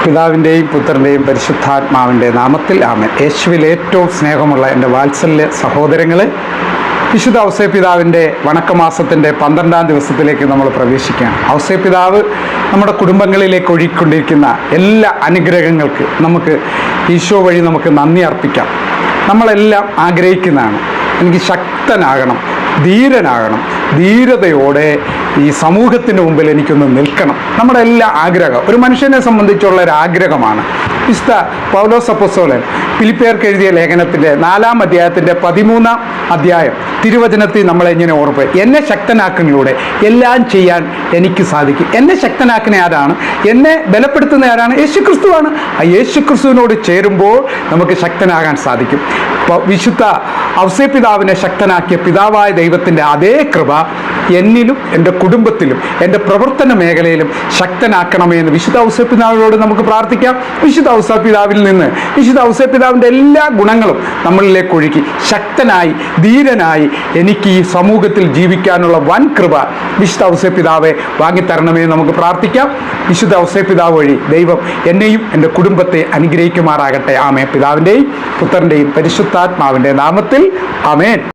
പിതാവിൻ്റെയും പുത്രൻ്റെയും പരിശുദ്ധാത്മാവിൻ്റെ നാമത്തിൽ ആമേൻ. യേശുവിൽ ഏറ്റവും സ്നേഹമുള്ള എൻ്റെ വാത്സല്യ സഹോദരങ്ങളെ, വിശുദ്ധ ഔസേപ്പിതാവിൻ്റെ വണക്കമാസത്തിൻ്റെ 12-ാം ദിവസത്തിലേക്ക് നമ്മൾ പ്രവേശിക്കുകയാണ്. ഔസേപ്പിതാവ് നമ്മുടെ കുടുംബങ്ങളിലേക്ക് ഒഴുകിക്കൊണ്ടിരിക്കുന്ന എല്ലാ അനുഗ്രഹങ്ങൾക്ക് നമുക്ക് ഈശോ വഴി നമുക്ക് നന്ദി അർപ്പിക്കാം. നമ്മളെല്ലാം ആഗ്രഹിക്കുന്നതാണ്, എനിക്ക് ശക്തനാകണം, ധീരനാകണം, ധീരതയോടെ ഈ സമൂഹത്തിന് മുമ്പിൽ എനിക്കൊന്ന് നിൽക്കണം. നമ്മുടെ എല്ലാ ആഗ്രഹം ഒരു മനുഷ്യനെ സംബന്ധിച്ചുള്ള ഒരു ആഗ്രഹമാണ്. വിശുദ്ധ പൗലോസ് അപ്പോസ്തലൻ ഫിലിപ്പിയർക്ക് എഴുതിയ ലേഖനത്തിൻ്റെ 4-ാം അധ്യായത്തിൻ്റെ 13-ാം അധ്യായം തിരുവചനത്തിൽ നമ്മളെ ഇങ്ങനെ ഓർപ്പ്, എന്നെ ശക്തനാക്കുന്നതിലൂടെ എല്ലാം ചെയ്യാൻ എനിക്ക് സാധിക്കും. എന്നെ ശക്തനാക്കുന്ന ആരാണ്? എന്നെ ബലപ്പെടുത്തുന്ന ആരാണ്? യേശുക്രിസ്തുവാണ്. ആ യേശുക്രിസ്തുവിനോട് ചേരുമ്പോൾ നമുക്ക് ശക്തനാകാൻ സാധിക്കും. വിശുദ്ധ ഔസേപ്പിതാവിനെ ശക്തനാക്കിയ പിതാവായ ദൈവത്തിൻ്റെ അതേ കൃപ എന്നിലും എൻ്റെ കുടുംബത്തിലും എൻ്റെ പ്രവർത്തന മേഖലയിലും ശക്തനാക്കണമേ എന്ന് വിശുദ്ധ ഔസേപ്പിതാവിനോട് നമുക്ക് പ്രാർത്ഥിക്കാം. വിശുദ്ധ ഔസേപ്പിതാവിൽ നിന്ന് വിശുദ്ധ ഔസേപ്പിതാവിൻ്റെ എല്ലാ ഗുണങ്ങളും നമ്മളിലേക്ക് ഒഴുകി ശക്തനായി ധീരനായി എനിക്ക് ഈ സമൂഹത്തിൽ ജീവിക്കാനുള്ള വൻ കൃപ വിശുദ്ധ ഔസേപ്പിതാവെ വാങ്ങിത്തരണമേ എന്ന് നമുക്ക് പ്രാർത്ഥിക്കാം. വിശുദ്ധ ഔസേപ്പിതാവ് വഴി ദൈവം എന്നെയും എൻ്റെ കുടുംബത്തെ അനുഗ്രഹിക്കുമാറാകട്ടെ. ആമേൻ. പിതാവിൻ്റെയും പുത്രൻ്റെയും പരിശുദ്ധാത്മാവിൻ്റെ നാമത്തിൽ ആമേൻ.